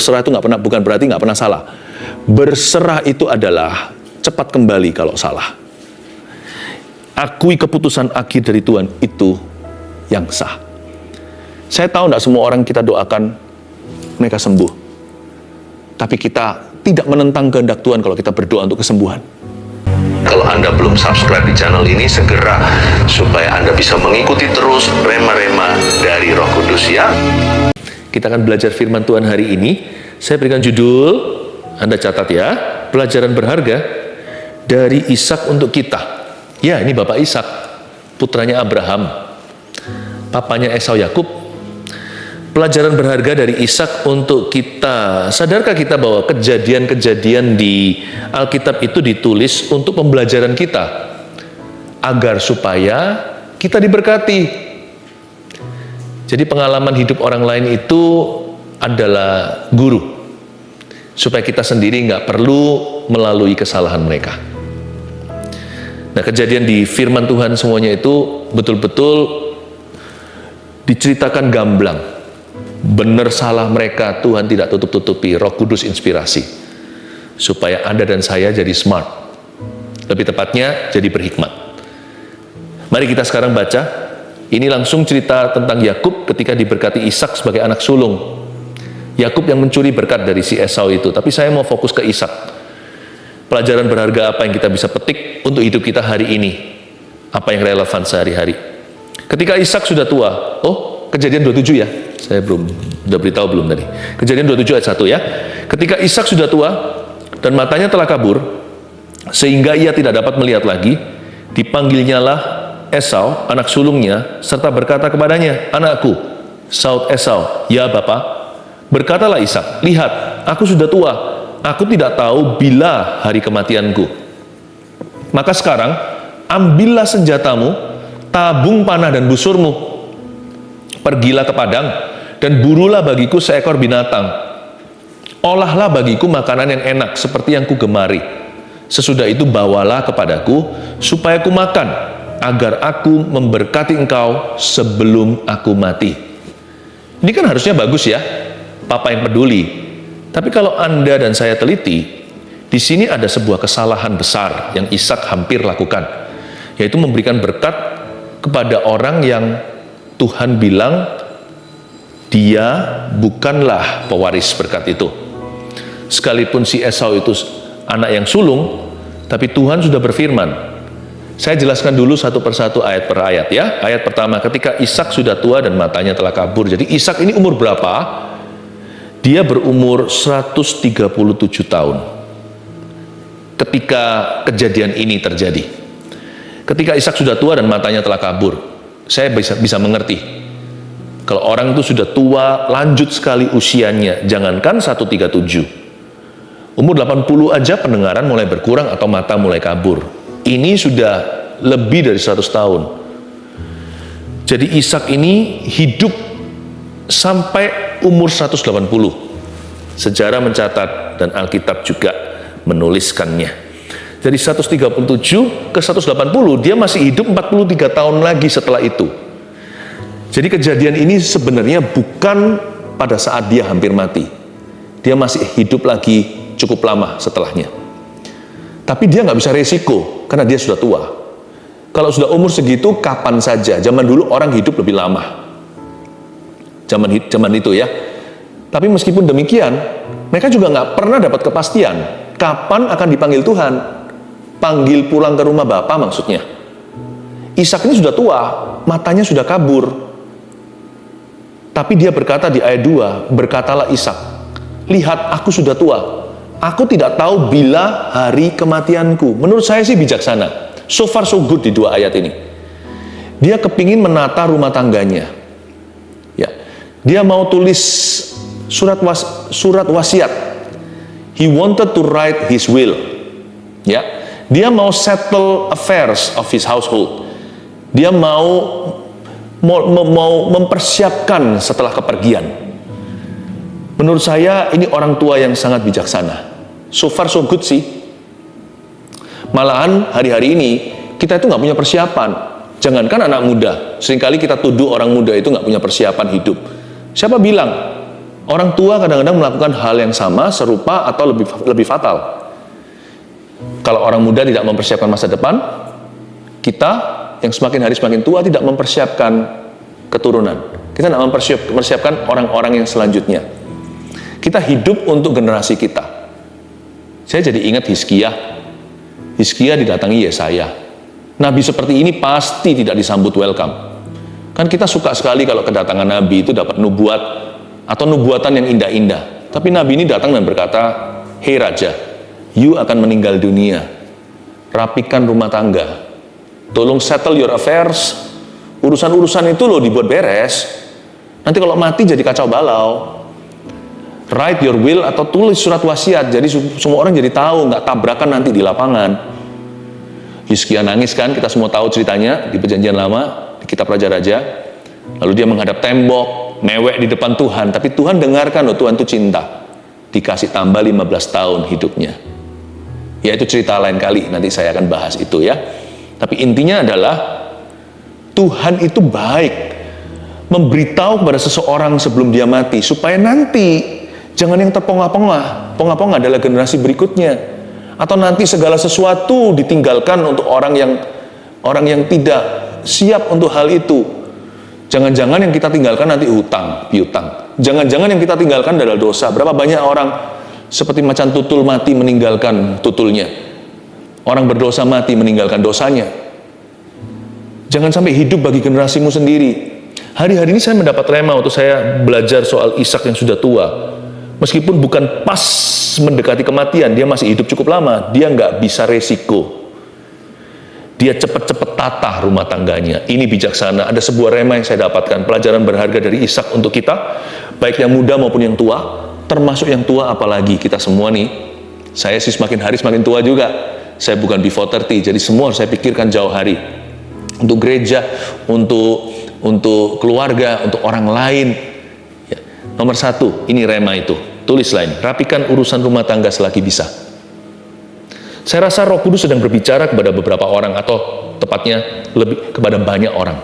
Berserah itu bukan berarti nggak pernah salah. Berserah itu adalah cepat kembali kalau salah. Akui keputusan akhir dari Tuhan, itu yang sah. Saya tahu tidak semua orang kita doakan mereka sembuh. Tapi kita tidak menentang kehendak Tuhan kalau kita berdoa untuk kesembuhan. Kalau Anda belum subscribe di channel ini, segera supaya Anda bisa mengikuti terus rema-rema dari Roh Kudus ya. Kita akan belajar firman Tuhan hari ini. Saya berikan judul, Anda catat ya, pelajaran berharga dari Ishak untuk kita. Ya, ini Bapak Ishak, putranya Abraham, papanya Esau Yakub. Pelajaran berharga dari Ishak untuk kita. Sadarkah kita bahwa kejadian-kejadian di Alkitab itu ditulis untuk pembelajaran kita, agar supaya kita diberkati. Jadi pengalaman hidup orang lain itu adalah guru, supaya kita sendiri nggak perlu melalui kesalahan mereka. Nah, kejadian di firman Tuhan semuanya itu betul-betul diceritakan gamblang. Benar salah mereka Tuhan tidak tutup-tutupi, Roh Kudus inspirasi, supaya Anda dan saya jadi smart. Lebih tepatnya, jadi berhikmat. Mari kita sekarang baca. Ini langsung cerita tentang Yakub ketika diberkati Ishak sebagai anak sulung. Yakub yang mencuri berkat dari si Esau itu. Tapi saya mau fokus ke Ishak. Pelajaran berharga apa yang kita bisa petik untuk hidup kita hari ini? Apa yang relevan sehari-hari? Ketika Ishak sudah tua, Kejadian 27 ya? Saya udah beritahu belum tadi? Kejadian 27 ayat 1 ya. Ketika Ishak sudah tua dan matanya telah kabur, sehingga ia tidak dapat melihat lagi, dipanggilnyalah Esau, anak sulungnya, serta berkata kepadanya, "Anakku." Saud Esau, "Ya Bapa." Berkatalah Ishak, "Lihat, aku sudah tua, aku tidak tahu bila hari kematianku. Maka sekarang, ambillah senjatamu, tabung panah dan busurmu. Pergilah ke padang, dan burulah bagiku seekor binatang. Olahlah bagiku makanan yang enak, seperti yang kugemari. Sesudah itu bawalah kepadaku, supaya ku makan, agar aku memberkati engkau sebelum aku mati." Ini kan harusnya bagus ya, Papa yang peduli. Tapi kalau Anda dan saya teliti, di sini ada sebuah kesalahan besar yang Ishak hampir lakukan, yaitu memberikan berkat kepada orang yang Tuhan bilang dia bukanlah pewaris berkat itu. Sekalipun si Esau itu anak yang sulung, tapi Tuhan sudah berfirman. Saya jelaskan dulu satu persatu ayat per ayat ya. Ayat pertama, ketika Ishak sudah tua dan matanya telah kabur. Jadi Ishak ini umur berapa? Dia berumur 137 tahun ketika kejadian ini terjadi. Ketika Ishak sudah tua dan matanya telah kabur, saya bisa mengerti. Kalau orang itu sudah tua, lanjut sekali usianya, jangankan 137. Umur 80 aja pendengaran mulai berkurang atau mata mulai kabur. Ini sudah lebih dari 100 tahun. Jadi Ishak ini hidup sampai umur 180. Sejarah mencatat dan Alkitab juga menuliskannya. Dari 137 ke 180, dia masih hidup 43 tahun lagi setelah itu. Jadi kejadian ini sebenarnya bukan pada saat dia hampir mati. Dia masih hidup lagi cukup lama setelahnya. Tapi dia nggak bisa resiko, karena dia sudah tua. Kalau sudah umur segitu, kapan saja. Zaman dulu orang hidup lebih lama. Zaman itu ya. Tapi meskipun demikian, mereka juga nggak pernah dapat kepastian kapan akan dipanggil Tuhan. Panggil pulang ke rumah Bapa maksudnya. Ishak ini sudah tua, matanya sudah kabur. Tapi dia berkata di ayat 2, berkatalah Ishak, "Lihat, aku sudah tua. Aku tidak tahu bila hari kematianku." Menurut saya sih bijaksana. So far so good di dua ayat ini. Dia kepingin menata rumah tangganya. Ya, dia mau tulis surat wasiat. He wanted to write his will. Ya, dia mau settle affairs of his household. Dia mau mempersiapkan setelah kepergian. Menurut saya ini orang tua yang sangat bijaksana. So far so good sih. Malahan hari-hari ini kita itu nggak punya persiapan. Jangankan anak muda, seringkali kita tuduh orang muda itu nggak punya persiapan hidup. Siapa bilang Orang tua kadang-kadang melakukan hal yang sama, serupa, atau lebih fatal. Kalau orang muda tidak mempersiapkan masa depan, kita yang semakin hari semakin tua tidak mempersiapkan keturunan. Kita tidak mempersiapkan orang-orang yang selanjutnya. Kita hidup untuk generasi kita. Saya jadi ingat Hizkia. Hizkia didatangi Yesaya. Nabi seperti ini pasti tidak disambut welcome. Kan kita suka sekali kalau kedatangan Nabi itu dapat nubuat atau nubuatan yang indah-indah. Tapi Nabi ini datang dan berkata, "Hei Raja, you akan meninggal dunia. Rapikan rumah tangga. Tolong settle your affairs. Urusan-urusan itu loh dibuat beres. Nanti kalau mati jadi kacau balau. Write your will atau tulis surat wasiat. Jadi semua orang jadi tahu, nggak tabrakan nanti di lapangan." Hizkia nangis kan, kita semua tahu ceritanya di Perjanjian Lama, di kitab Raja-Raja. Lalu dia menghadap tembok, mewek di depan Tuhan. Tapi Tuhan dengarkan loh, Tuhan itu cinta. Dikasih tambah 15 tahun hidupnya. Ya itu cerita lain kali, nanti saya akan bahas itu ya. Tapi intinya adalah Tuhan itu baik memberitahu kepada seseorang sebelum dia mati supaya nanti jangan yang terpongah-pongah. Pongah-pongah adalah generasi berikutnya. Atau nanti segala sesuatu ditinggalkan untuk orang yang tidak siap untuk hal itu. Jangan-jangan yang kita tinggalkan nanti hutang, piutang. Jangan-jangan yang kita tinggalkan adalah dosa. Berapa banyak orang seperti macan tutul mati meninggalkan tutulnya. Orang berdosa mati meninggalkan dosanya. Jangan sampai hidup bagi generasimu sendiri. Hari-hari ini saya mendapat rema waktu saya belajar soal Ishak yang sudah tua. Meskipun bukan pas mendekati kematian, dia masih hidup cukup lama. Dia nggak bisa resiko. Dia cepat-cepat tata rumah tangganya. Ini bijaksana. Ada sebuah rema yang saya dapatkan. Pelajaran berharga dari Ishak untuk kita. Baik yang muda maupun yang tua. Termasuk yang tua apalagi. Kita semua nih. Saya sih semakin hari semakin tua juga. Saya bukan before 30. Jadi semua saya pikirkan jauh hari. Untuk gereja. Untuk keluarga. Untuk orang lain. Ya. Nomor 1. Ini rema itu. Tulislah ini. Rapikan urusan rumah tangga selagi bisa. Saya rasa Roh Kudus sedang berbicara kepada beberapa orang atau tepatnya lebih kepada banyak orang.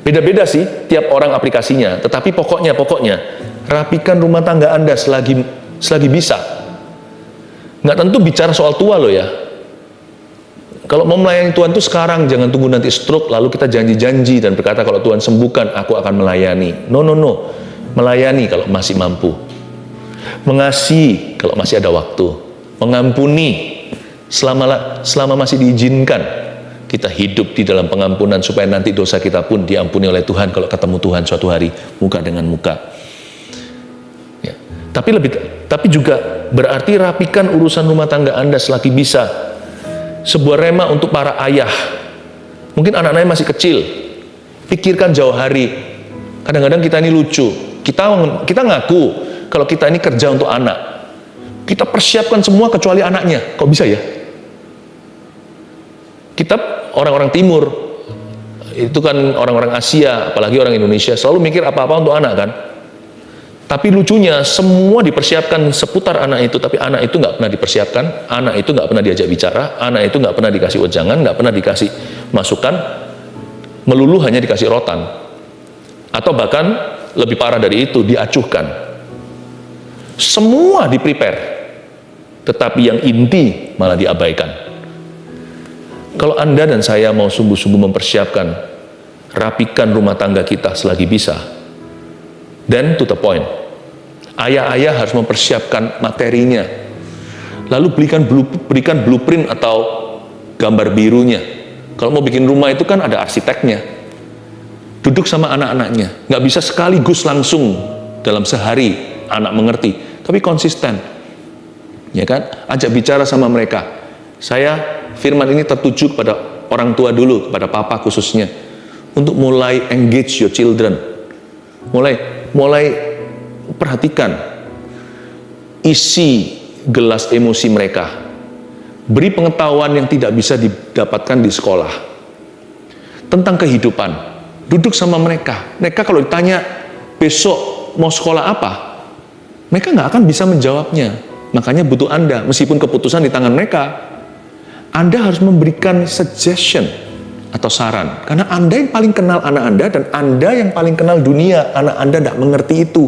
Beda-beda sih tiap orang aplikasinya, tetapi pokoknya rapikan rumah tangga Anda selagi bisa. Nggak tentu bicara soal tua loh ya. Kalau mau melayani Tuhan itu sekarang, jangan tunggu nanti stroke lalu kita janji-janji dan berkata kalau Tuhan sembuhkan aku akan melayani. No. Melayani kalau masih mampu. Mengasihi kalau masih ada waktu. Mengampuni selama masih diizinkan. Kita hidup di dalam pengampunan supaya nanti dosa kita pun diampuni oleh Tuhan kalau ketemu Tuhan suatu hari muka dengan muka. Ya. Tapi juga berarti rapikan urusan rumah tangga Anda selagi bisa. Sebuah rema untuk para ayah. Mungkin anak-anaknya masih kecil. Pikirkan jauh hari. Kadang-kadang kita ini lucu. Kita ngaku kalau kita ini kerja untuk anak. Kita persiapkan semua kecuali anaknya. Kok bisa ya? Kita orang-orang timur, itu kan orang-orang Asia, apalagi orang Indonesia, selalu mikir apa-apa untuk anak kan. Tapi lucunya, semua dipersiapkan seputar anak itu, tapi anak itu nggak pernah dipersiapkan, anak itu nggak pernah diajak bicara, anak itu nggak pernah dikasih wejangan, nggak pernah dikasih masukan, melulu hanya dikasih rotan. Atau bahkan lebih parah dari itu, diacuhkan. Semua di-prepare, tetapi yang inti malah diabaikan. Kalau Anda dan saya mau sungguh-sungguh mempersiapkan, rapikan rumah tangga kita selagi bisa, then to the point. Ayah-ayah harus mempersiapkan materinya. Lalu berikan blueprint atau gambar birunya. Kalau mau bikin rumah itu kan ada arsiteknya. Duduk sama anak-anaknya. Nggak bisa sekaligus langsung dalam sehari anak mengerti. Tapi konsisten. Ya kan? Ajak bicara sama mereka. Firman ini tertuju kepada orang tua dulu, kepada papa khususnya, untuk mulai engage your children, mulai perhatikan isi gelas emosi mereka, beri pengetahuan yang tidak bisa didapatkan di sekolah tentang kehidupan. Duduk sama mereka kalau ditanya besok mau sekolah apa, mereka nggak akan bisa menjawabnya. Makanya butuh Anda, meskipun keputusan di tangan mereka. Anda harus memberikan suggestion atau saran. Karena Anda yang paling kenal anak Anda dan Anda yang paling kenal dunia. Anak Anda tidak mengerti itu.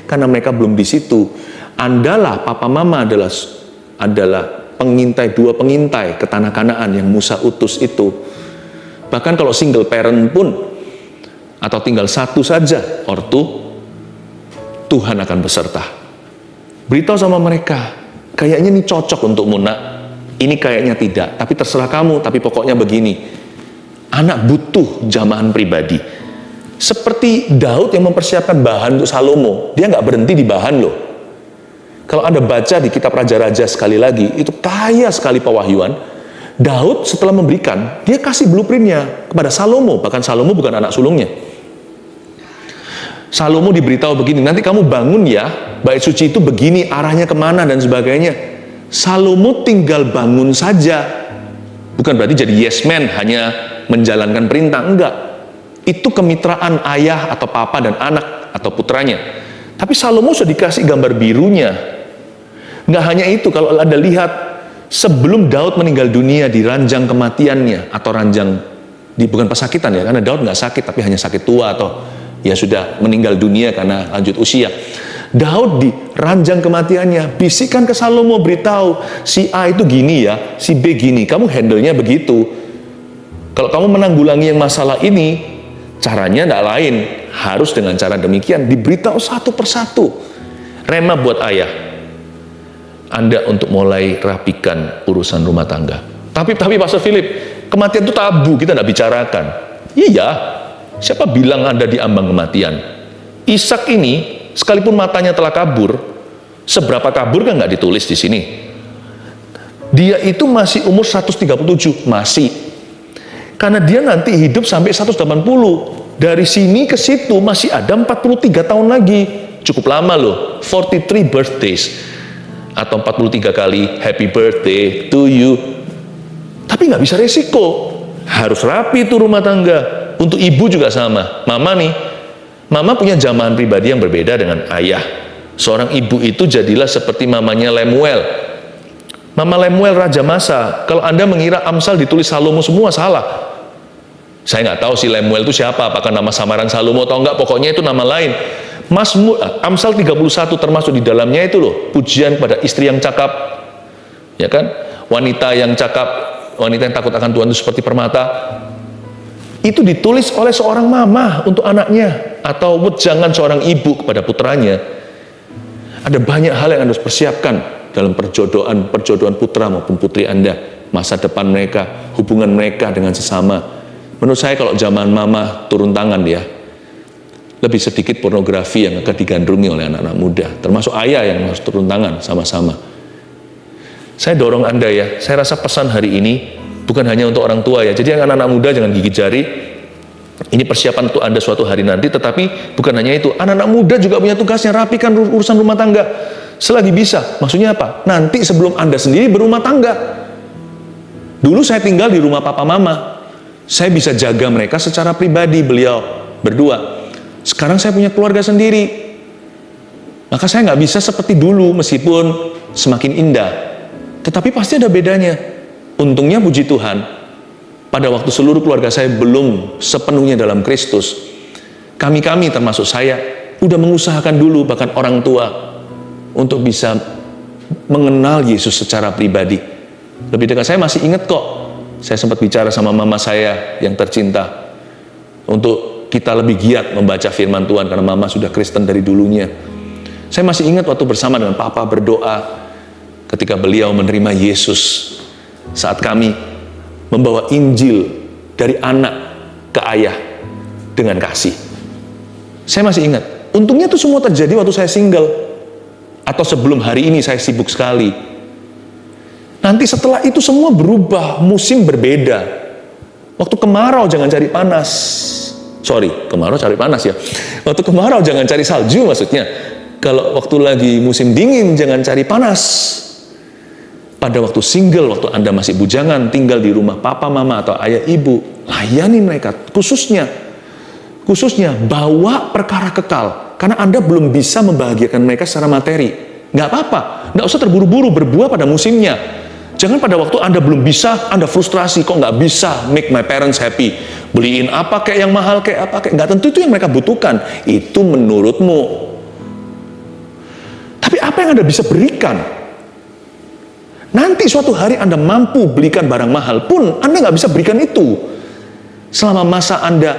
karena mereka belum di situ. Andalah papa mama adalah dua pengintai ke tanah Kanaan yang Musa utus itu. Bahkan kalau single parent pun, atau tinggal satu saja ortu, Tuhan akan beserta. Beritahu sama mereka, kayaknya ini cocok untukmu nak, ini kayaknya tidak, tapi terserah kamu, tapi pokoknya begini. Anak butuh jamahan pribadi. Seperti Daud yang mempersiapkan bahan untuk Salomo, dia nggak berhenti di bahan loh. Kalau Anda baca di kitab Raja-Raja sekali lagi, itu kaya sekali pewahyuan. Daud setelah memberikan, dia kasih blueprintnya kepada Salomo, bahkan Salomo bukan anak sulungnya. Salomo diberitahu begini, nanti kamu bangun ya, bait suci itu begini, arahnya kemana dan sebagainya. Salomo tinggal bangun saja. Bukan berarti jadi yes man, hanya menjalankan perintah, enggak. Itu kemitraan ayah atau papa dan anak atau putranya. Tapi Salomo sudah dikasih gambar birunya. Enggak hanya itu, kalau Anda lihat, sebelum Daud meninggal dunia di ranjang kematiannya, atau ranjang, bukan pesakitan ya, karena Daud nggak sakit, tapi hanya sakit tua atau ya sudah meninggal dunia karena lanjut usia. Daud di ranjang kematiannya bisikan ke Salomo, beritahu si A itu gini ya, si B gini, kamu handle-nya begitu. Kalau kamu menanggulangi yang masalah ini, caranya tidak lain, harus dengan cara demikian. Diberitahu satu persatu. Rema buat ayah, Anda untuk mulai rapikan urusan rumah tangga. Tapi Pastor Philip, kematian itu tabu, kita tidak bicarakan. Iya, siapa bilang Anda di ambang kematian? Ishak ini, sekalipun matanya telah kabur, seberapa kabur kan nggak ditulis di sini. Dia itu masih umur 137, masih. Karena dia nanti hidup sampai 180. Dari sini ke situ masih ada 43 tahun lagi. Cukup lama loh, 43 birthdays. Atau 43 kali happy birthday to you. Tapi nggak bisa resiko. Harus rapi itu rumah tangga. Untuk ibu juga sama. Mama nih, mama punya jamahan pribadi yang berbeda dengan ayah. Seorang ibu itu jadilah seperti mamanya Lemuel. Mama Lemuel Raja Masa. Kalau Anda mengira Amsal ditulis Salomo semua, salah. Saya nggak tahu si Lemuel itu siapa, apakah nama samaran Salomo atau enggak, pokoknya itu nama lain. Amsal 31 termasuk di dalamnya itu loh, pujian pada istri yang cakap, ya kan? Wanita yang cakap, wanita yang takut akan Tuhan itu seperti permata. Itu ditulis oleh seorang mama untuk anaknya, atau wejangan seorang ibu kepada putranya. Ada banyak hal yang Anda harus persiapkan dalam perjodohan putra maupun putri Anda, masa depan mereka, hubungan mereka dengan sesama. Menurut saya kalau zaman mama turun tangan ya, lebih sedikit pornografi yang akan digandrungi oleh anak-anak muda, termasuk ayah yang harus turun tangan sama-sama. Saya dorong Anda ya, saya rasa pesan hari ini bukan hanya untuk orang tua ya, jadi yang anak-anak muda jangan gigit jari, ini persiapan untuk Anda suatu hari nanti, tetapi bukan hanya itu, anak-anak muda juga punya tugasnya, rapikan urusan rumah tangga, selagi bisa. Maksudnya apa? Nanti sebelum Anda sendiri berumah tangga. Dulu saya tinggal di rumah papa mama, saya bisa jaga mereka secara pribadi, beliau berdua. Sekarang saya punya keluarga sendiri, maka saya nggak bisa seperti dulu, meskipun semakin indah, tetapi pasti ada bedanya. Untungnya puji Tuhan, pada waktu seluruh keluarga saya belum sepenuhnya dalam Kristus, kami termasuk saya udah mengusahakan dulu, bahkan orang tua, untuk bisa mengenal Yesus secara pribadi. Lebih dekat, saya masih ingat kok, saya sempat bicara sama mama saya yang tercinta untuk kita lebih giat membaca firman Tuhan, karena mama sudah Kristen dari dulunya. Saya masih ingat waktu bersama dengan papa berdoa ketika beliau menerima Yesus, saat kami membawa Injil dari anak ke ayah dengan kasih. Saya masih ingat. Untungnya itu semua terjadi waktu saya single, atau sebelum hari ini saya sibuk sekali. Nanti setelah itu semua berubah, musim berbeda. Waktu kemarau jangan cari panas. Kemarau cari panas ya. Waktu kemarau jangan cari salju maksudnya. Kalau waktu lagi musim dingin jangan cari panas. Pada waktu single, waktu Anda masih bujangan, tinggal di rumah papa, mama, atau ayah, ibu, layani mereka. Khususnya bawa perkara kekal. Karena Anda belum bisa membahagiakan mereka secara materi. Nggak apa-apa, nggak usah terburu-buru, berbuah pada musimnya. Jangan pada waktu Anda belum bisa, Anda frustrasi, kok nggak bisa make my parents happy. Beliin apa kayak yang mahal, kayak apa kayak. Nggak tentu itu yang mereka butuhkan. Itu menurutmu. Tapi apa yang Anda bisa berikan? Nanti suatu hari Anda mampu belikan barang mahal pun, Anda nggak bisa berikan itu. Selama masa Anda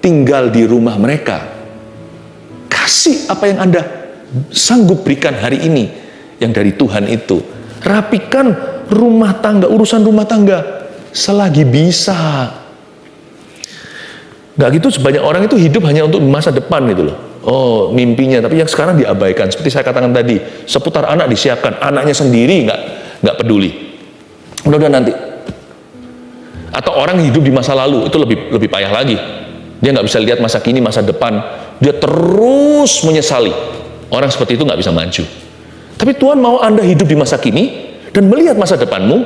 tinggal di rumah mereka. Kasih apa yang Anda sanggup berikan hari ini, yang dari Tuhan itu. Rapikan rumah tangga, urusan rumah tangga, selagi bisa. Nggak gitu, sebanyak orang itu hidup hanya untuk masa depan gitu loh. Oh, mimpinya, tapi yang sekarang diabaikan. Seperti saya katakan tadi, seputar anak disiapkan, anaknya sendiri nggak peduli. Udah nanti. Atau orang hidup di masa lalu, itu lebih payah lagi. Dia nggak bisa lihat masa kini, masa depan. Dia terus menyesali. Orang seperti itu nggak bisa maju. Tapi Tuhan mau Anda hidup di masa kini dan melihat masa depanmu.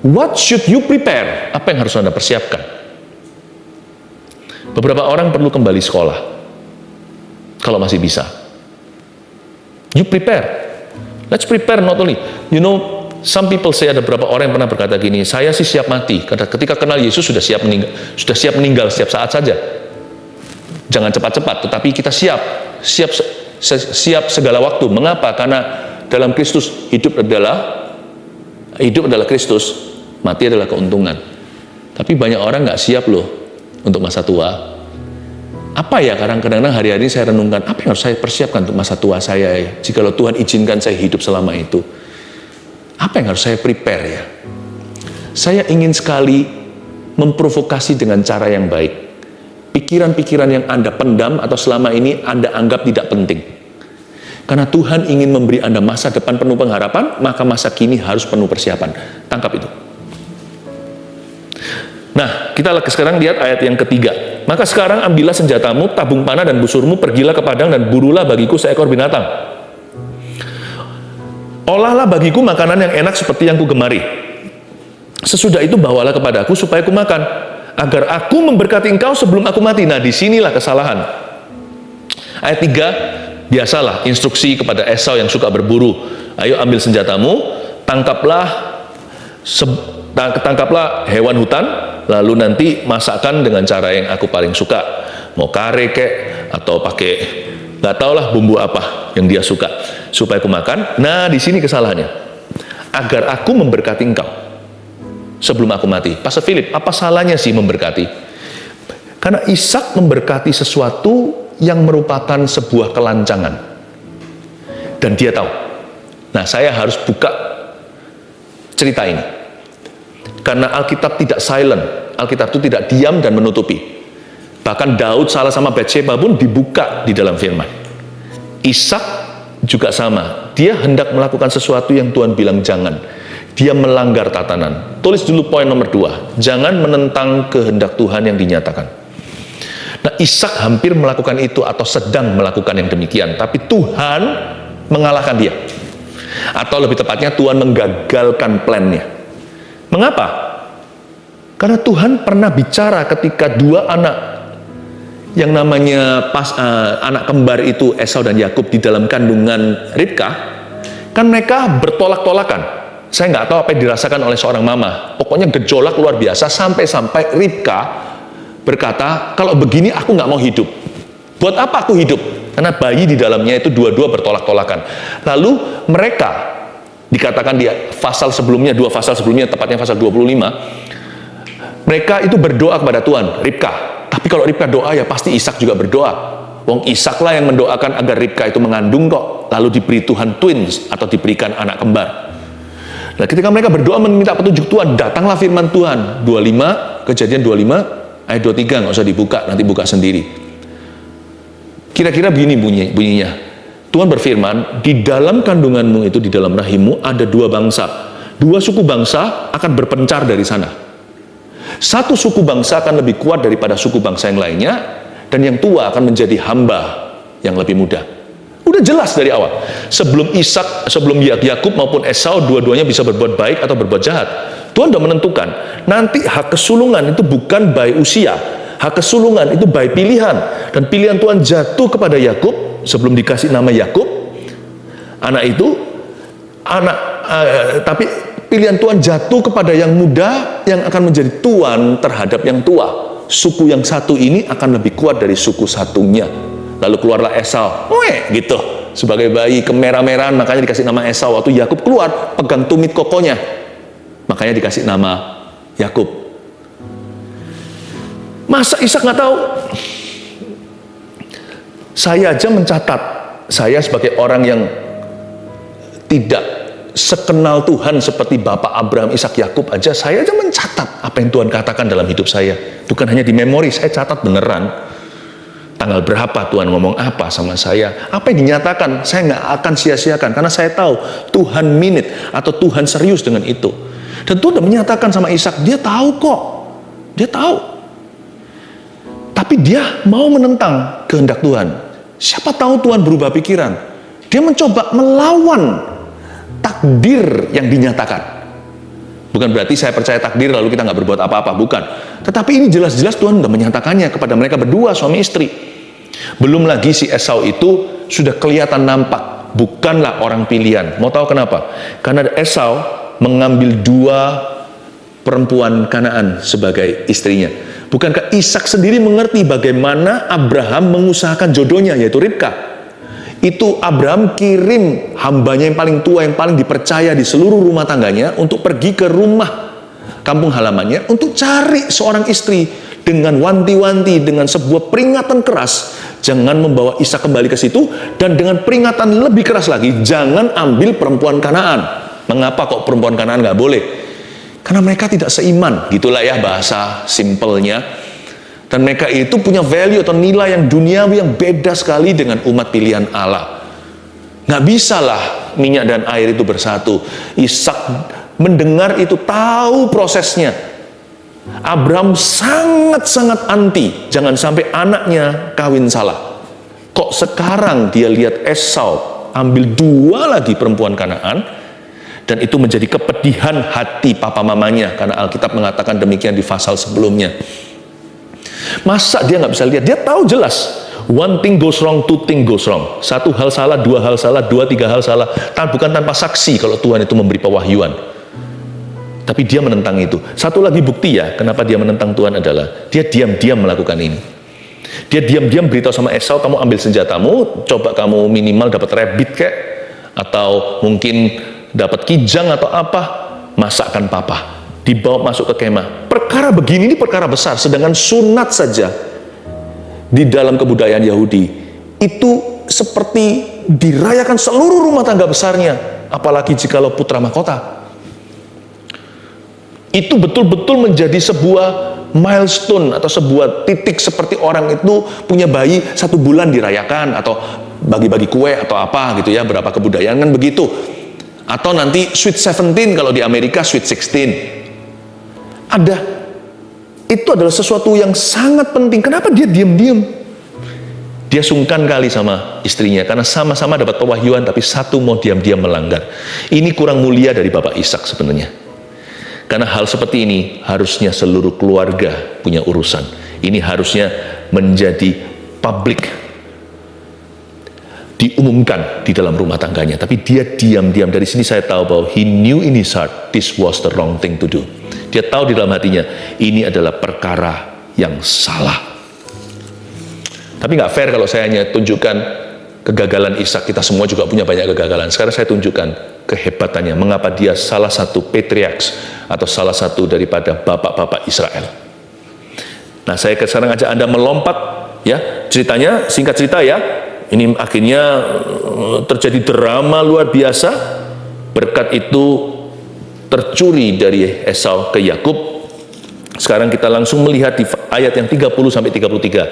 What should you prepare? Apa yang harus Anda persiapkan? Beberapa orang perlu kembali sekolah. Kalau masih bisa. You prepare. Let's prepare not only. You know, some people say, ada beberapa orang yang pernah berkata gini, saya sih siap mati. Ketika kenal Yesus sudah siap meninggal setiap saat saja. Jangan cepat-cepat, tetapi kita siap segala waktu. Mengapa? Karena dalam Kristus hidup adalah Kristus, mati adalah keuntungan. Tapi banyak orang nggak siap loh untuk masa tua. Apa ya, kadang-kadang hari-hari saya renungkan, apa yang harus saya persiapkan untuk masa tua saya ya? Jikalau Tuhan izinkan saya hidup selama itu, apa yang harus saya prepare ya? Saya ingin sekali memprovokasi dengan cara yang baik. Pikiran-pikiran yang Anda pendam atau selama ini Anda anggap tidak penting. Karena Tuhan ingin memberi Anda masa depan penuh pengharapan, maka masa kini harus penuh persiapan. Tangkap itu. Nah, kita sekarang lihat ayat yang ketiga. Maka sekarang ambillah senjatamu, tabung panah dan busurmu, pergilah ke padang dan burulah bagiku seekor binatang. Olahlah bagiku makanan yang enak seperti yang kugemari. Sesudah itu bawalah kepadaku supaya kumakan, agar aku memberkati engkau sebelum aku mati. Nah, disinilah kesalahan. Ayat 3, biasalah instruksi kepada Esau yang suka berburu. Ayo ambil senjatamu, tangkaplah hewan hutan, lalu nanti masakkan dengan cara yang aku paling suka. Mau kare kek, atau pakai nggak tahulah bumbu apa yang dia suka, supaya aku makan. Nah, di sini kesalahannya. Agar aku memberkati engkau sebelum aku mati. Pastor Philip, apa salahnya sih memberkati? Karena Ishak memberkati sesuatu yang merupakan sebuah kelancangan. Dan dia tahu. Nah, saya harus buka cerita ini. Karena Alkitab tidak silent. Alkitab itu tidak diam dan menutupi. Bahkan Daud salah sama Batsheba pun dibuka di dalam firman. Ishak juga sama. Dia hendak melakukan sesuatu yang Tuhan bilang jangan. Dia melanggar tatanan. Tulis dulu poin nomor 2. Jangan menentang kehendak Tuhan yang dinyatakan. Nah, Ishak hampir melakukan itu atau sedang melakukan yang demikian. Tapi Tuhan mengalahkan dia. Atau lebih tepatnya Tuhan menggagalkan plannya. Mengapa? Karena Tuhan pernah bicara ketika dua anak yang namanya anak kembar itu Esau dan Yakub di dalam kandungan Ribka, kan mereka bertolak-tolakan. Saya nggak tahu apa yang dirasakan oleh seorang mama. Pokoknya gejolak luar biasa sampai Ribka berkata, kalau begini aku nggak mau hidup. Buat apa aku hidup? Karena bayi di dalamnya itu dua-dua bertolak-tolakan. Lalu mereka dikatakan di pasal sebelumnya, 2 pasal sebelumnya, tepatnya pasal 25, mereka itu berdoa kepada Tuhan, Ribka. Tapi kalau Ribka doa, ya pasti Ishak juga berdoa. Wong Ishak lah yang mendoakan agar Ribka itu mengandung kok, lalu diberi Tuhan twins, atau diberikan anak kembar. Nah, ketika mereka berdoa meminta petunjuk Tuhan, datanglah firman Tuhan. 25, Kejadian 25, ayat 23, nggak usah dibuka, nanti buka sendiri. Kira-kira begini bunyinya. Tuhan berfirman, di dalam kandunganmu itu, di dalam rahimmu, ada 2 bangsa. 2 suku bangsa akan berpencar dari sana. Satu suku bangsa akan lebih kuat daripada suku bangsa yang lainnya, dan yang tua akan menjadi hamba yang lebih muda. Udah jelas dari awal. Sebelum Yakub maupun Esau, dua-duanya bisa berbuat baik atau berbuat jahat. Tuhan sudah menentukan, nanti hak kesulungan itu bukan by usia. Hak kesulungan itu by pilihan. Dan pilihan Tuhan jatuh kepada Yakub, sebelum dikasih nama Yakub, tapi pilihan Tuhan jatuh kepada yang muda yang akan menjadi tuan terhadap yang tua. Suku yang satu ini akan lebih kuat dari suku satunya. Lalu keluarlah Esau, gitu. sebagai bayi kemerah-merahan, makanya dikasih nama Esau. Waktu Yakub keluar, pegang tumit kokonya, makanya dikasih nama Yakub. Masa Ishak nggak tahu? Saya aja mencatat, saya sebagai orang yang tidak sekenal Tuhan seperti Bapak Abraham, Ishak, Yakub aja, saya aja mencatat apa yang Tuhan katakan dalam hidup saya. Bukan hanya di memori, saya catat beneran. Tanggal berapa Tuhan ngomong apa sama saya, apa yang dinyatakan, saya nggak akan sia-siakan. Karena saya tahu Tuhan mean it, atau Tuhan serius dengan itu. Dan Tuhan udah menyatakan sama Ishak, dia tahu kok. Dia tahu. Tapi dia mau menentang kehendak Tuhan. Siapa tahu Tuhan berubah pikiran. Dia mencoba melawan takdir yang dinyatakan. Bukan berarti saya percaya takdir lalu kita nggak berbuat apa-apa, bukan. Tetapi ini jelas-jelas Tuhan sudah menyatakannya kepada mereka berdua, suami istri. Belum lagi si Esau itu sudah kelihatan nampak bukanlah orang pilihan. Mau tahu kenapa? Karena Esau mengambil 2 perempuan Kanaan sebagai istrinya. Bukankah Ishak sendiri mengerti bagaimana Abraham mengusahakan jodohnya, yaitu Ribka? Itu Abraham kirim hambanya yang paling tua, yang paling dipercaya di seluruh rumah tangganya untuk pergi ke rumah kampung halamannya untuk cari seorang istri dengan wanti-wanti, dengan sebuah peringatan keras, jangan membawa Ishak kembali ke situ, dan dengan peringatan lebih keras lagi, jangan ambil perempuan Kanaan. Mengapa kok perempuan Kanaan nggak boleh? Karena mereka tidak seiman, gitulah ya bahasa simpelnya. Dan mereka itu punya value atau nilai yang duniawi yang beda sekali dengan umat pilihan Allah. Nggak bisalah minyak dan air itu bersatu. Ishak mendengar itu, tahu prosesnya. Abraham sangat-sangat anti, jangan sampai anaknya kawin salah. Kok sekarang dia lihat Esau ambil 2 lagi perempuan Kanaan, dan itu menjadi kepedihan hati papa mamanya, karena Alkitab mengatakan demikian di pasal sebelumnya. Masa dia nggak bisa lihat? Dia tahu jelas, 1 thing goes wrong, 2 thing goes wrong. 1 hal salah, 2 hal salah, 2, 3 hal salah. Bukan tanpa saksi kalau Tuhan itu memberi pewahyuan. Tapi dia menentang itu. Satu lagi bukti ya, kenapa dia menentang Tuhan adalah, dia diam-diam melakukan ini. Dia diam-diam beritahu sama Esau, kamu ambil senjatamu, coba kamu minimal dapat rabbit kek, atau mungkin dapat kijang atau apa, masakkan papa, dibawa masuk ke kemah. Perkara begini ini perkara besar, sedangkan sunat saja di dalam kebudayaan Yahudi itu seperti dirayakan seluruh rumah tangga besarnya, apalagi jikalau putra mahkota. Itu betul-betul menjadi sebuah milestone atau sebuah titik, seperti orang itu punya bayi 1 bulan dirayakan, atau bagi-bagi kue atau apa gitu ya, berapa kebudayaan kan begitu. Atau nanti Sweet 17 kalau di Amerika Sweet 16. Ada. Itu adalah sesuatu yang sangat penting. Kenapa dia diam-diam? Dia sungkan kali sama istrinya karena sama-sama dapat pewahyuan, tapi satu mau diam-diam melanggar. Ini kurang mulia dari Bapak Ishak sebenarnya. Karena hal seperti ini harusnya seluruh keluarga punya urusan. Ini harusnya menjadi publik, diumumkan di dalam rumah tangganya. Tapi dia diam-diam. Dari sini saya tahu bahwa he knew in his heart this was the wrong thing to do. Dia tahu di dalam hatinya ini adalah perkara yang salah. Tapi nggak fair kalau saya hanya tunjukkan kegagalan Ishak. Kita semua juga punya banyak kegagalan. Sekarang saya tunjukkan kehebatannya, mengapa dia salah satu patriarchs atau salah satu daripada bapak-bapak Israel. Nah, saya sekarang ajak Anda melompat ya, ceritanya, singkat cerita ya. Ini akhirnya terjadi drama luar biasa. Berkat itu tercuri dari Esau ke Yakub. Sekarang kita langsung melihat di ayat yang 30 sampai 33.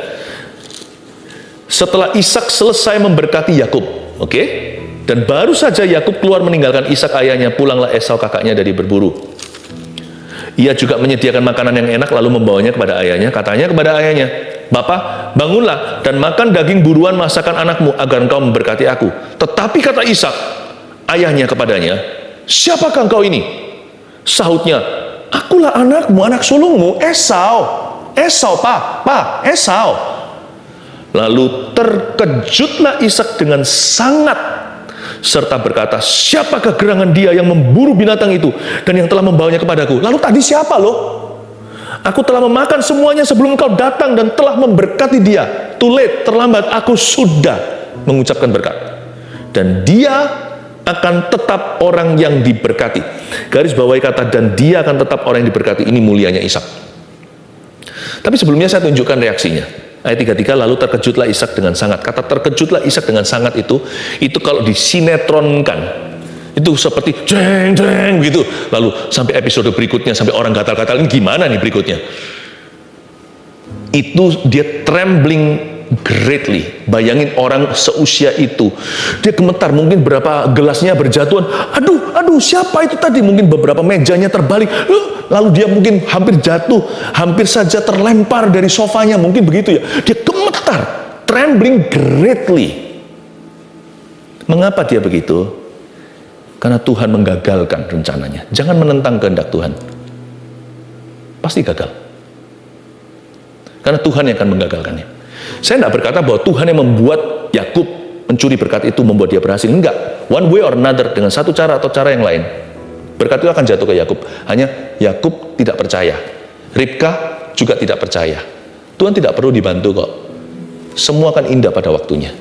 Setelah Ishak selesai memberkati Yakub, oke? Dan baru saja Yakub keluar meninggalkan Ishak ayahnya, pulanglah Esau kakaknya dari berburu. Ia juga menyediakan makanan yang enak lalu membawanya kepada ayahnya. Katanya kepada ayahnya, "Bapak, bangunlah dan makan daging buruan masakan anakmu agar engkau memberkati aku." Tetapi kata Ishak, ayahnya kepadanya, "Siapakah engkau ini?" Sahutnya, "Akulah anakmu, anak sulungmu, Esau." Esau, Pak, Esau. Lalu terkejutlah Ishak dengan sangat, serta berkata, "Siapakah gerangan dia yang memburu binatang itu dan yang telah membawanya kepadaku? Lalu tadi siapa loh? Aku telah memakan semuanya sebelum engkau datang dan telah memberkati dia. Too late, terlambat, aku sudah mengucapkan berkat." dan dia akan tetap orang yang diberkati. Garis bawahi kata dan dia akan tetap orang yang diberkati. Ini mulianya Ishak. Tapi sebelumnya saya tunjukkan reaksinya. Ayat 33, lalu terkejutlah Ishak dengan sangat. Kata terkejutlah Ishak dengan sangat itu kalau disinetronkan, itu seperti jeng jeng gitu. Lalu sampai episode berikutnya, sampai orang gatal-gatal, ini gimana nih berikutnya? Itu dia trembling greatly. Bayangin orang seusia itu, dia gemetar, mungkin berapa gelasnya berjatuhan. Aduh, siapa itu tadi? Mungkin beberapa mejanya terbalik. Lalu dia mungkin hampir jatuh, hampir saja terlempar dari sofanya, mungkin begitu ya. Dia gemetar, trembling greatly. Mengapa dia begitu? Karena Tuhan menggagalkan rencananya. Jangan menentang kehendak Tuhan. Pasti gagal. Karena Tuhan yang akan menggagalkannya. Saya tidak berkata bahwa Tuhan yang membuat Yakub mencuri berkat itu membuat dia berhasil. Enggak. One way or another, dengan satu cara atau cara yang lain, berkat itu akan jatuh ke Yakub. Hanya Yakub tidak percaya. Ribka juga tidak percaya. Tuhan tidak perlu dibantu kok. Semua akan indah pada waktunya.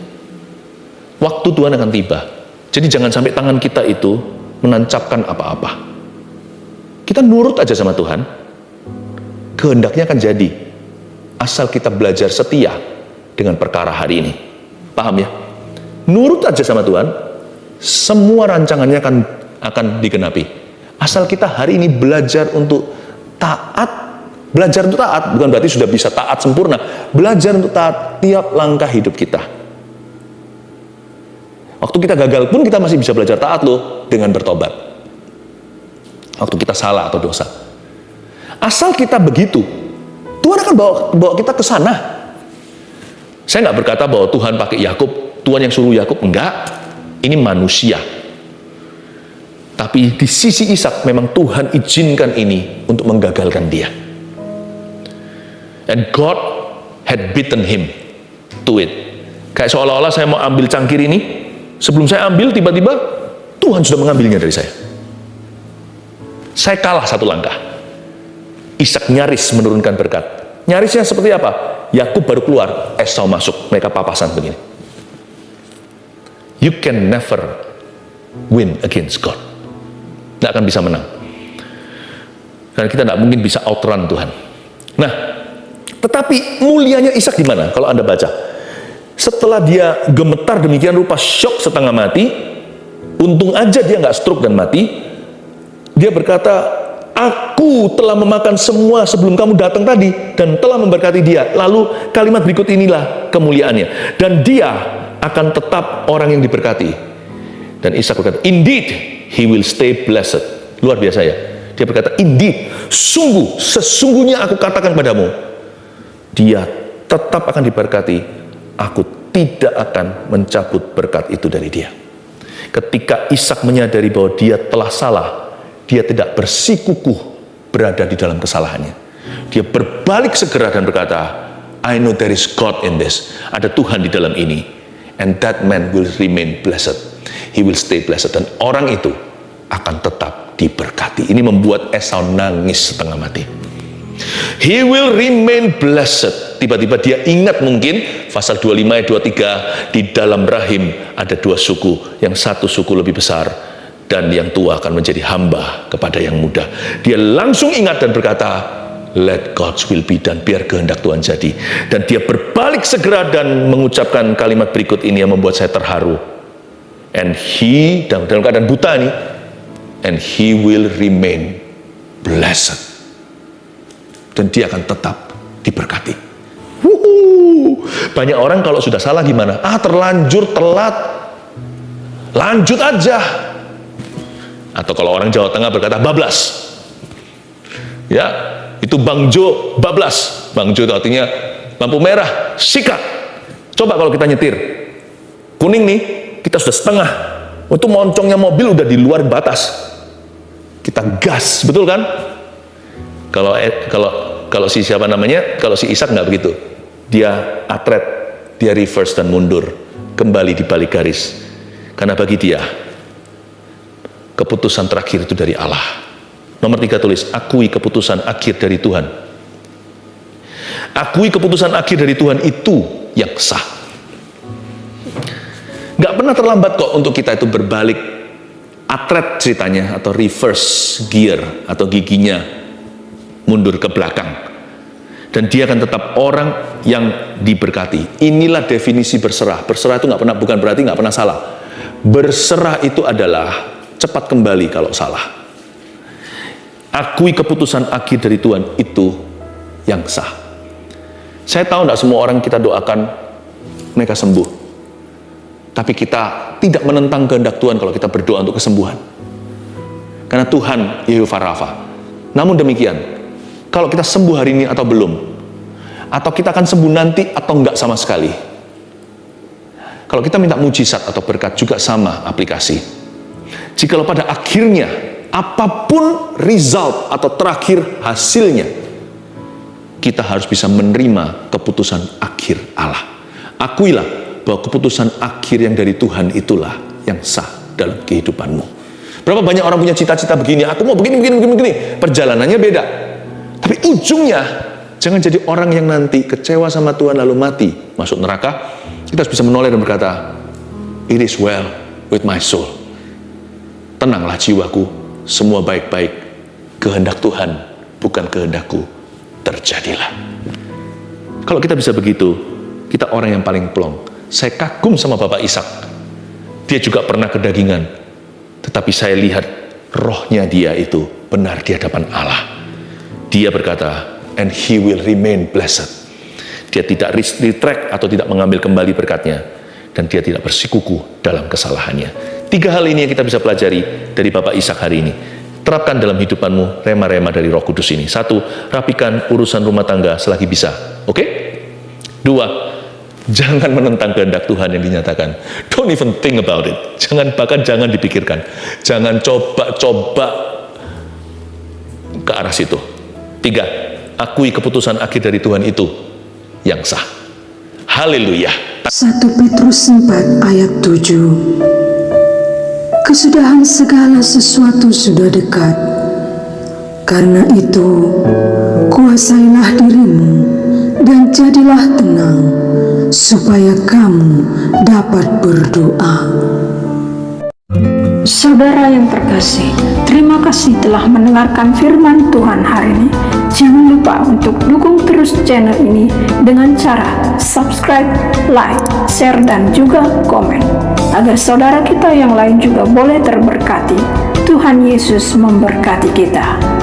Waktu Tuhan akan tiba. Jadi jangan sampai tangan kita itu menancapkan apa-apa. Kita nurut aja sama Tuhan. Kehendaknya akan jadi. Asal kita belajar setia dengan perkara hari ini. Paham ya? Nurut aja sama Tuhan, semua rancangannya akan digenapi. Asal kita hari ini belajar untuk taat. Belajar untuk taat, bukan berarti sudah bisa taat sempurna. Belajar untuk taat tiap langkah hidup kita. Waktu kita gagal pun kita masih bisa belajar taat loh, dengan bertobat. Waktu kita salah atau dosa. Asal kita begitu, Tuhan akan bawa kita ke sana. Saya nggak berkata bahwa Tuhan pakai Yakub, Tuhan yang suruh Yakub, enggak. Ini manusia. Tapi di sisi Ishak memang Tuhan izinkan ini untuk menggagalkan dia. And God had beaten him to it. Kayak seolah-olah saya mau ambil cangkir ini, sebelum saya ambil tiba-tiba Tuhan sudah mengambilnya dari saya. Saya kalah satu langkah. Ishak nyaris menurunkan berkat. Nyarisnya seperti apa? Yakub baru keluar, Esau masuk, mereka papasan begini. You can never win against God. Nggak akan bisa menang. Karena kita nggak mungkin bisa outrun Tuhan. Nah, tetapi mulianya Ishak di mana? Kalau Anda baca, setelah dia gemetar demikian rupa, shock setengah mati, untung aja dia nggak stroke dan mati. Dia berkata, aku telah memakan semua sebelum kamu datang tadi dan telah memberkati dia. Lalu kalimat berikut inilah kemuliaannya. Dan dia akan tetap orang yang diberkati. Dan Ishak berkata, indeed, he will stay blessed. Luar biasa ya. Dia berkata, indeed, sungguh, sesungguhnya aku katakan padamu, dia tetap akan diberkati. Aku tidak akan mencabut berkat itu dari dia. Ketika Ishak menyadari bahwa dia telah salah, dia tidak bersikukuh berada di dalam kesalahannya. Dia berbalik segera dan berkata, I know there is God in this. Ada Tuhan di dalam ini. And that man will remain blessed. He will stay blessed. Dan orang itu akan tetap diberkati. Ini membuat Esau nangis setengah mati. He will remain blessed. Tiba-tiba dia ingat mungkin pasal 25 ayat 23, di dalam rahim ada dua suku, yang satu suku lebih besar dan yang tua akan menjadi hamba kepada yang muda. Dia langsung ingat dan berkata, let God's will be done, biar kehendak Tuhan jadi. Dan dia berbalik segera dan mengucapkan kalimat berikut ini yang membuat saya terharu. And he, dalam keadaan buta nih, and he will remain blessed. Dan dia akan tetap diberkati. Banyak orang kalau sudah salah gimana? Terlanjur, telat, lanjut aja. Atau kalau orang Jawa Tengah berkata bablas. Ya, itu Bang Jo bablas. Bang Jo itu artinya lampu merah, sikat. Coba kalau kita nyetir, kuning nih, kita sudah setengah. Itu moncongnya mobil udah di luar batas. Kita gas, betul kan? Kalau si siapa namanya, kalau si Ishak nggak begitu. Dia atret, dia reverse dan mundur, kembali di balik garis. Karena bagi dia, keputusan terakhir itu dari Allah. Nomor 3 tulis, akui keputusan akhir dari Tuhan. Akui keputusan akhir dari Tuhan itu yang sah. Gak pernah terlambat kok untuk kita itu berbalik atret ceritanya, atau reverse gear, atau giginya mundur ke belakang. Dan dia akan tetap orang yang diberkati. Inilah definisi berserah. Berserah itu bukan berarti nggak pernah salah. Berserah itu adalah cepat kembali kalau salah. Akui keputusan akhir dari Tuhan, itu yang sah. Saya tahu tidak semua orang kita doakan mereka sembuh. Tapi kita tidak menentang kehendak Tuhan kalau kita berdoa untuk kesembuhan. Karena Tuhan Yehovah Rafa. Namun demikian, kalau kita sembuh hari ini atau belum, atau kita akan sembuh nanti atau enggak sama sekali. Kalau kita minta mujizat atau berkat juga sama aplikasi. Jikalau pada akhirnya, apapun result atau terakhir hasilnya, kita harus bisa menerima keputusan akhir Allah. Akuilah bahwa keputusan akhir yang dari Tuhan itulah yang sah dalam kehidupanmu. Berapa banyak orang punya cita-cita begini, aku mau begini. Perjalanannya beda. Tapi ujungnya, jangan jadi orang yang nanti kecewa sama Tuhan lalu mati, masuk neraka. Kita harus bisa menoleh dan berkata, it is well with my soul. Tenanglah jiwaku, semua baik-baik. Kehendak Tuhan, bukan kehendakku, terjadilah. Kalau kita bisa begitu, kita orang yang paling plong. Saya kagum sama Bapak Ishak. Dia juga pernah kedagingan. Tetapi saya lihat rohnya dia itu benar di hadapan Allah. Dia berkata, and he will remain blessed. Dia tidak retract atau tidak mengambil kembali berkatnya. Dan dia tidak bersikuku dalam kesalahannya. 3 hal ini yang kita bisa pelajari dari Bapak Ishak hari ini. Terapkan dalam hidupanmu rema-rema dari Roh Kudus ini. 1, rapikan urusan rumah tangga selagi bisa. Oke? 2, jangan menentang kehendak Tuhan yang dinyatakan. Don't even think about it. Bahkan jangan dipikirkan. Jangan coba-coba ke arah situ. 3, akui keputusan akhir dari Tuhan itu yang sah. Haleluya. 1 Petrus 4 ayat 7. Kesudahan segala sesuatu sudah dekat. Karena itu, kuasailah dirimu dan jadilah tenang, supaya kamu dapat berdoa. Saudara yang terkasih, terima kasih telah mendengarkan firman Tuhan hari ini. Jangan lupa untuk dukung terus channel ini dengan cara subscribe, like, share, dan juga komen, agar saudara kita yang lain juga boleh terberkati. Tuhan Yesus memberkati kita.